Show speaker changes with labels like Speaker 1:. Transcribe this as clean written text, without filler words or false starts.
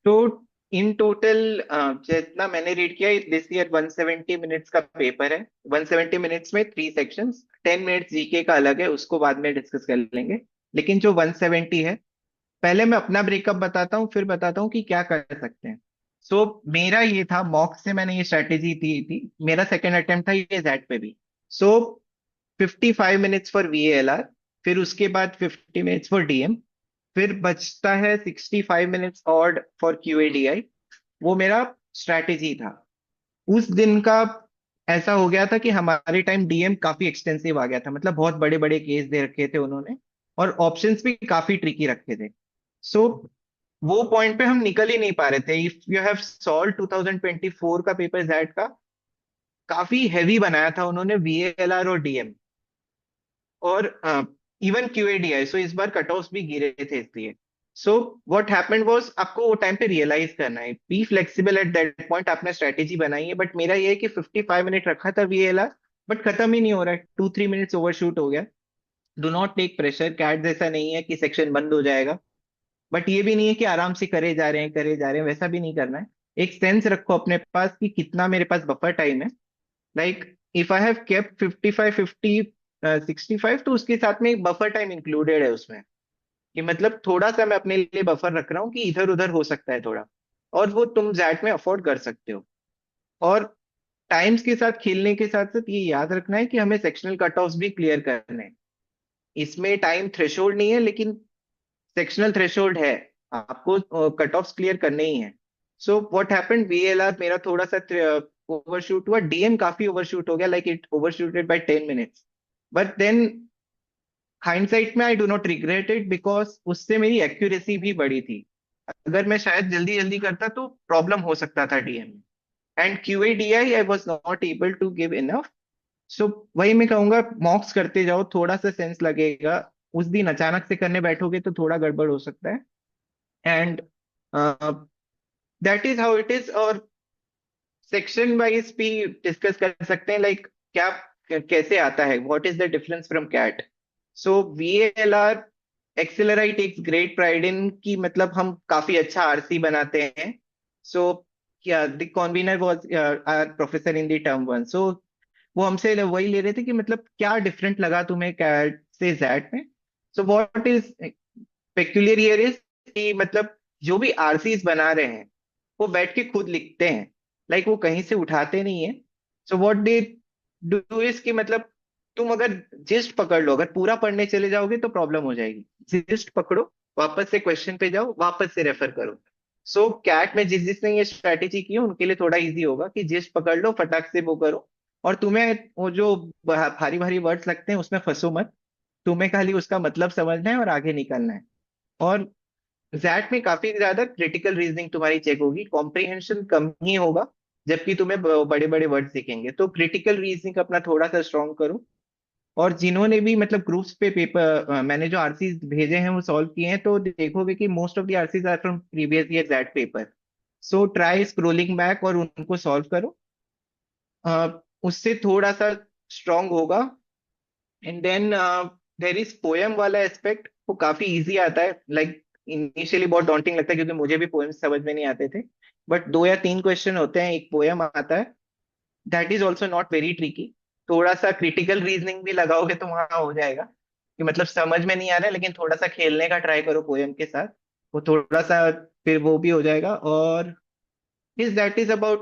Speaker 1: तो in total जितना मैंने रीड किया, दिस ईयर 170 मिनट्स का पेपर है। 170 मिनट्स में 3 सेक्शंस, 10 मिनट्स जीके का अलग है, उसको बाद में डिस्कस कर लेंगे। लेकिन जो 170 है, पहले मैं अपना ब्रेकअप बताता हूँ, फिर बताता हूँ कि क्या कर सकते हैं। मेरा ये था, मॉक से मैंने ये स्ट्रैटेजी दी थी। मेरा सेकंड अटेम्प्ट था ये जैट पे भी। सो 55 मिनट्स फॉर वीएलआर, फिर उसके बाद 50 मिनट्स फॉर डीएम, फिर बचता है 65 मिनट्स ऑड फॉर क्यूएडीआई। वो मेरा स्ट्रैटेजी था उस दिन का। ऐसा हो गया था कि हमारे टाइम डीएम काफी एक्सटेंसिव आ गया था, मतलब बहुत बड़े बड़े केस दे रखे थे उन्होंने, और ऑप्शंस भी काफी ट्रिकी रखे थे। सो वो पॉइंट पे हम निकल ही नहीं पा रहे थे। इफ यू हैव सॉल्व 2024 का पेपर जैट का, काफी हैवी बनाया था उन्होंने वीएलआर और डीएम, और इवन क्यूएडीआई। सो इस बार कट ऑफ्स भी गिरे थे इसलिए। सो व्हाट हैपेंड वाज, आपको वो टाइम पे रियलाइज करना है, be flexible at that point. आपने स्ट्रेटेजी बनाई है, बट मेरा ये है कि 55 मिनट रखा था वीएलआर, बट खत्म ही नहीं हो रहा है, 2-3 मिनट्स ओवरशूट हो गया। Do not take pressure, CAT जैसा नहीं है कि सेक्शन बंद हो जाएगा, बट ये भी नहीं है कि आराम से करे जा रहे हैं करे जा रहे हैं, वैसा भी नहीं करना है। एक सेंस रखो अपने पास कि कितना मेरे पास बफर टाइम है। Like if I have kept 55 50 65, तो उसके साथ में एक बफर टाइम इंक्लूडेड है उसमें, कि मतलब थोड़ा सा मैं अपने लिए बफर रख रहा हूँ कि इधर उधर हो सकता है थोड़ा, और वो तुम जैट में अफोर्ड कर सकते हो। और टाइम्स के साथ खेलने के साथ साथ ये याद रखना है कि हमें सेक्शनल कट ऑफ्स भी क्लियर करने हैं। इसमें टाइम थ्रेशोल्ड नहीं है, लेकिन सेक्शनल थ्रेशोल्ड है। आपको कट ऑफ्स क्लियर करने ही है। सो व्हाट हैपेंड, वीएलआर मेरा थोड़ा सा ओवरशूट हुआ, डीएम काफी ओवरशूट हो गया, like it overshooted by 10 minutes. But then hindsight में I do not regret it, because उससे मेरी एक्यूरेसी भी बढ़ी थी। अगर मैं शायद जल्दी जल्दी करता तो प्रॉब्लम हो सकता था डीएम में। And QADI I was not able to give enough. So वही मैं कहूंगा, मॉक्स करते जाओ, थोड़ा सा सेंस लगेगा। उस दिन अचानक से करने बैठोगे तो थोड़ा गड़बड़ हो सकता है। And that is how it is. और सेक्शन वाइज भी डिस्कस कर सकते हैं, लाइक क्या कैसे आता है, what is the difference from CAT. So VLR, XLRI takes great pride in कि मतलब हम काफी अच्छा आरसी बनाते हैं। सो क्या the convener was our professor in the term one. So वो हमसे वही ले रहे थे कि मतलब क्या डिफरेंट लगा तुम्हें कैट से जैट में। So what is peculiar here is कि मतलब जो भी आरसीज बना रहे हैं, वो बैठ के खुद लिखते हैं, लाइक वो कहीं से उठाते नहीं है। So what they do is कि मतलब तुम अगर जिस्ट पकड़ लो, अगर पूरा पढ़ने चले जाओगे तो प्रॉब्लम हो जाएगी। जिस्ट पकड़ो, वापस से क्वेश्चन पे जाओ, वापस से रेफर करो। सो कैट में जिस जिसने ये स्ट्रैटेजी की है उनके लिए थोड़ा इजी होगा कि जिस्ट पकड़ लो, फटाक से वो करो। और तुम्हें वो जो भारी भारी वर्ड्स लगते हैं उसमें फंसो मत। तुम्हें खाली उसका मतलब समझना है और आगे निकलना है। और जैट में काफी ज्यादा क्रिटिकल रीजनिंग तुम्हारी चेक होगी, कॉम्प्रिहेंशन कम ही होगा, जबकि तुम्हें बड़े बड़े वर्ड दिखेंगे। तो क्रिटिकल रीजनिंग अपना थोड़ा सा स्ट्रॉन्ग करो। और जिन्होंने भी मतलब ग्रुप्स पे पेपर मैंने जो आरसीज भेजे हैं वो सॉल्व किए हैं, तो देखोगे कि most of the RCs are from previous year that paper. So try scrolling back और उनको सॉल्व करो। उससे थोड़ा सा स्ट्रांग होगा। And then there is poem वाला एस्पेक्ट, वो काफी इजी आता है। लाइक इनिशियली बहुत डॉन्टिंग लगता है, क्योंकि मुझे भी पोएम्स समझ में नहीं आते थे। बट 2 या 3 क्वेश्चन होते हैं, एक पोएम आता है। That is also not very tricky. थोड़ा सा क्रिटिकल रीजनिंग भी लगाओगे तो वहां हो जाएगा, कि मतलब समझ में नहीं आ रहा है लेकिन थोड़ा सा खेलने का ट्राई करो पोएम के साथ, वो थोड़ा सा फिर वो भी हो जाएगा। और इज दैट इज अबाउट